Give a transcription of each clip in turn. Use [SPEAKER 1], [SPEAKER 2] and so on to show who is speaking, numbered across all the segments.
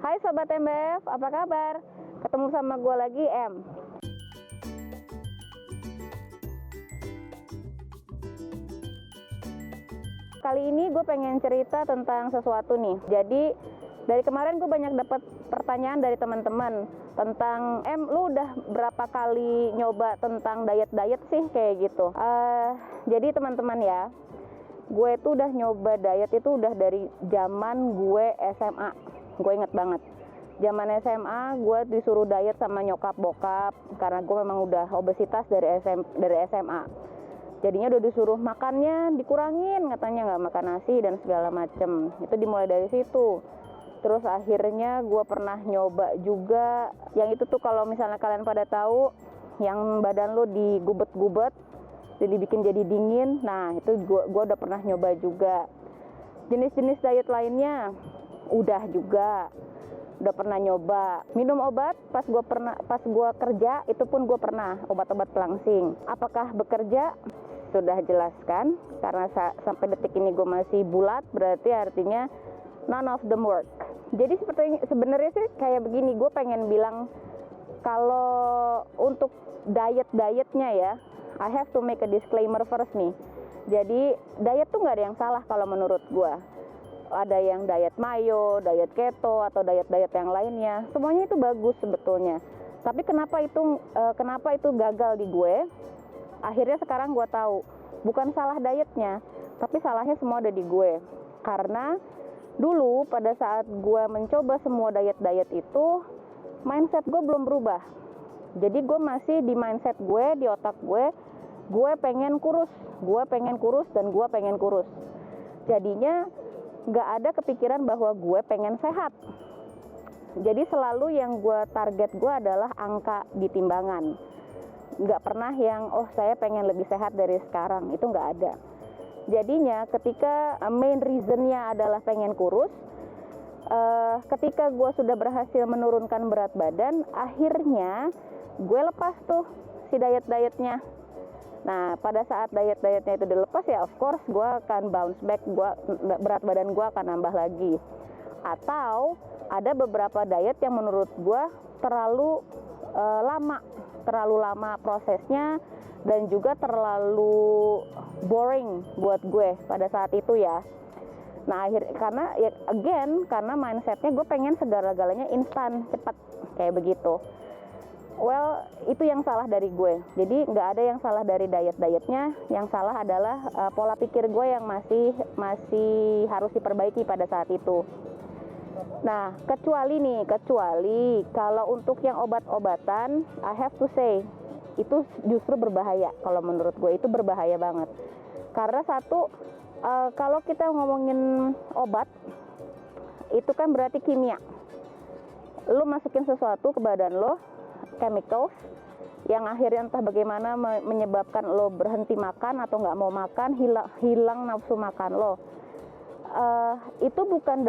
[SPEAKER 1] Hai Sobat MBF, apa kabar? Ketemu sama gue lagi, M. Kali ini gue pengen cerita tentang sesuatu nih. Jadi, dari kemarin gue banyak dapat pertanyaan dari teman-teman tentang, lu udah berapa kali nyoba tentang diet-diet sih, kayak gitu. Jadi teman-teman ya, gue tuh udah nyoba diet itu udah dari zaman gue SMA. Gue inget banget. Zaman SMA gue disuruh diet sama nyokap bokap karena gue memang udah obesitas dari SMA. Jadinya udah disuruh makannya dikurangin, katanya nggak makan nasi dan segala macem. Itu dimulai dari situ. Terus akhirnya gue pernah nyoba juga yang itu tuh, kalau misalnya kalian pada tahu, yang badan lo digubet-gubet jadi dibikin jadi dingin. Nah itu gue udah pernah nyoba juga. Jenis-jenis diet lainnya udah juga udah pernah nyoba. Minum obat pas gue kerja, itu pun gue pernah obat-obat pelangsing. Apakah bekerja? Sudah jelaskan, karena sampai detik ini gue masih bulat, berarti artinya none of them work. Jadi sebenarnya sih kayak begini, gue pengen bilang kalau untuk dietnya ya, I have to make a disclaimer first nih. Jadi diet tuh nggak ada yang salah kalau menurut gue. Ada yang diet mayo, diet keto, atau diet yang lainnya. Semuanya itu bagus sebetulnya. Tapi kenapa itu gagal di gue? Akhirnya sekarang gue tahu, bukan salah dietnya, tapi salahnya semua ada di gue. Karena dulu pada saat gue mencoba semua diet itu, mindset gue belum berubah. Jadi gue masih di mindset gue, di otak gue pengen kurus, dan gue pengen kurus. Jadinya gak ada kepikiran bahwa gue pengen sehat. Jadi selalu yang gue target gue adalah angka di timbangan. Gak pernah yang, saya pengen lebih sehat dari sekarang, itu gak ada. Jadinya ketika main reasonnya adalah pengen kurus, ketika gue sudah berhasil menurunkan berat badan, akhirnya gue lepas tuh si dietnya. Nah pada saat dietnya itu dilepas, ya of course gue akan bounce back, berat badan gue akan nambah lagi. Atau ada beberapa diet yang menurut gue terlalu lama prosesnya, dan juga terlalu boring buat gue pada saat itu ya. Nah karena mindsetnya gue pengen segala-galanya instan, cepat, kayak begitu. Well, itu yang salah dari gue. Jadi nggak ada yang salah dari dietnya. Yang salah adalah pola pikir gue yang masih harus diperbaiki pada saat itu. Nah, kecuali kalau untuk yang obat-obatan, I have to say, itu justru berbahaya. Kalau menurut gue itu berbahaya banget. Karena satu, kalau kita ngomongin obat, itu kan berarti kimia. Lo masukin sesuatu ke badan lo, chemicals, yang akhirnya entah bagaimana menyebabkan lo berhenti makan atau nggak mau makan, hilang nafsu makan lo. Itu bukan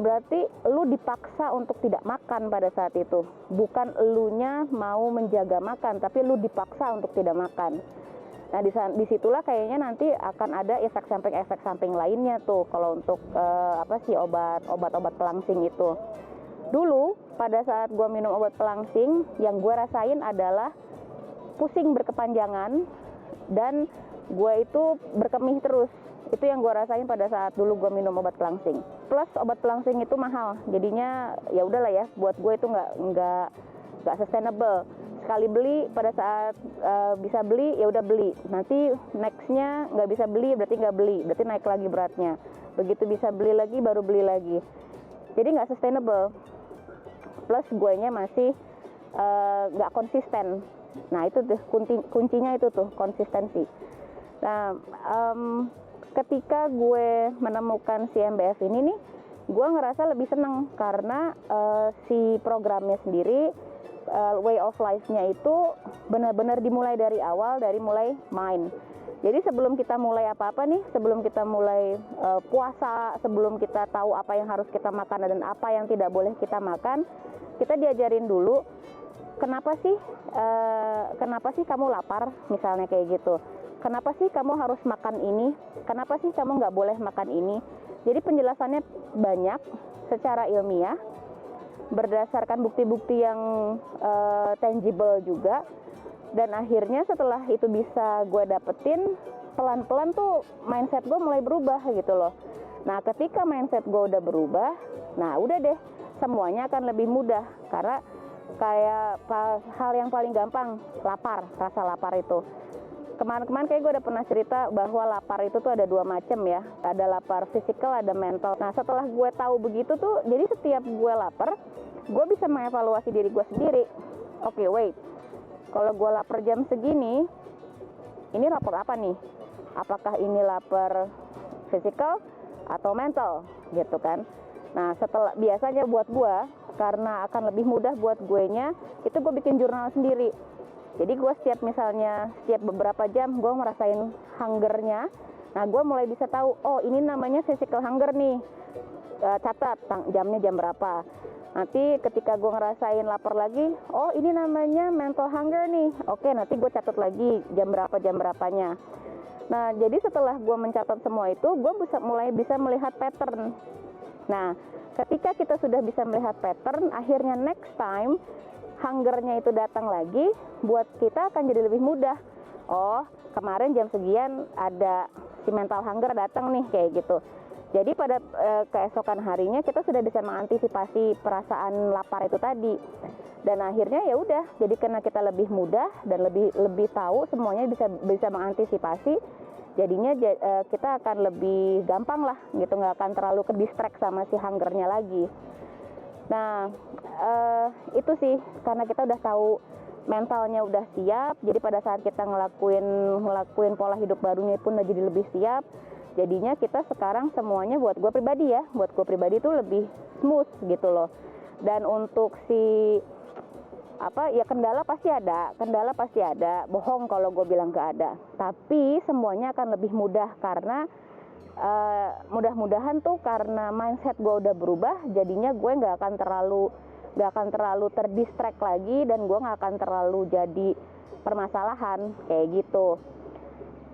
[SPEAKER 1] berarti lu dipaksa untuk tidak makan pada saat itu. Bukan elunya mau menjaga makan, tapi lu dipaksa untuk tidak makan. Nah disitulah kayaknya nanti akan ada efek samping lainnya tuh kalau untuk obat-obat pelangsing itu. Dulu pada saat gue minum obat pelangsing, yang gue rasain adalah pusing berkepanjangan dan gue itu berkemih terus. Itu yang gue rasain pada saat dulu gue minum obat pelangsing. Plus obat pelangsing itu mahal, jadinya ya udahlah ya, buat gue itu nggak sustainable. Sekali beli, pada saat bisa beli ya udah beli. Nanti nextnya nggak bisa beli, berarti nggak beli, berarti naik lagi beratnya. Begitu bisa beli lagi, baru beli lagi. Jadi nggak sustainable. Plus guenya masih nggak konsisten. Nah itu tuh kuncinya, itu tuh konsistensi. Nah ketika gue menemukan si MBF ini nih, gue ngerasa lebih seneng karena si programnya sendiri, way of life-nya itu benar-benar dimulai dari awal, dari mulai main. Jadi sebelum kita mulai apa-apa nih, sebelum kita mulai puasa, sebelum kita tahu apa yang harus kita makan dan apa yang tidak boleh kita makan, kita diajarin dulu kenapa sih kamu lapar, misalnya kayak gitu. Kenapa sih kamu harus makan ini? Kenapa sih kamu nggak boleh makan ini? Jadi penjelasannya banyak secara ilmiah. berdasarkan bukti-bukti yang tangible juga. Dan akhirnya setelah itu bisa gue dapetin, pelan-pelan tuh mindset gue mulai berubah gitu loh. Nah ketika mindset gue udah berubah, nah udah deh, semuanya akan lebih mudah. Karena kayak hal yang paling gampang, lapar, rasa lapar itu. Kemarin-kemarin kayak gue udah pernah cerita bahwa lapar itu tuh ada 2 macam ya. Ada lapar fisikal, ada mental. Nah setelah gue tahu begitu tuh, jadi setiap gue lapar, gue bisa mengevaluasi diri gue sendiri. Oke, wait. Kalau gue lapar jam segini, ini lapar apa nih? Apakah ini lapar fisikal atau mental gitu kan? Nah setelah biasanya buat gue, karena akan lebih mudah buat gue nya, itu gue bikin jurnal sendiri. Jadi gue setiap beberapa jam gue ngerasain hungernya. Nah gue mulai bisa tahu, oh ini namanya physical hunger nih. Catat jamnya jam berapa. Nanti ketika gue ngerasain lapar lagi, oh ini namanya mental hunger nih. Oke, nanti gue catat lagi jam berapanya. Nah, jadi setelah gue mencatat semua itu, gue mulai bisa melihat pattern. Nah, ketika kita sudah bisa melihat pattern, akhirnya next time hungernya itu datang lagi, buat kita akan jadi lebih mudah. Oh, kemarin jam sekian ada si mental hunger datang nih, kayak gitu. Jadi pada keesokan harinya kita sudah bisa mengantisipasi perasaan lapar itu tadi. Dan akhirnya ya udah, jadi karena kita lebih mudah dan lebih tahu semuanya, bisa mengantisipasi. Jadinya kita akan lebih gampang lah gitu, nggak akan terlalu ke distract sama si hungernya lagi. Nah, itu sih karena kita udah tahu mentalnya udah siap, jadi pada saat kita ngelakuin pola hidup barunya pun udah jadi lebih siap. Jadinya kita sekarang semuanya buat gue pribadi itu lebih smooth gitu loh. Dan untuk kendala pasti ada, bohong kalau gue bilang gak ada. Tapi semuanya akan lebih mudah karena mudah-mudahan tuh karena mindset gue udah berubah, jadinya gue gak akan terlalu terdistract lagi, dan gue gak akan terlalu jadi permasalahan kayak gitu.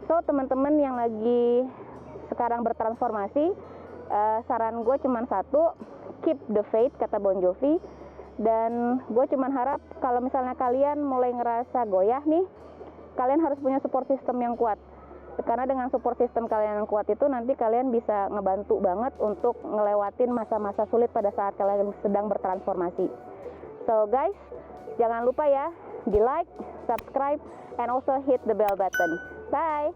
[SPEAKER 1] So teman-teman yang lagi sekarang bertransformasi, saran gue cuma satu, keep the faith kata Bon Jovi. Dan gue cuma harap kalau misalnya kalian mulai ngerasa goyah nih, kalian harus punya support system yang kuat. Karena dengan support system kalian yang kuat itu nanti kalian bisa ngebantu banget untuk ngelewatin masa-masa sulit pada saat kalian sedang bertransformasi. So guys, jangan lupa ya, di like, subscribe, and also hit the bell button. Bye!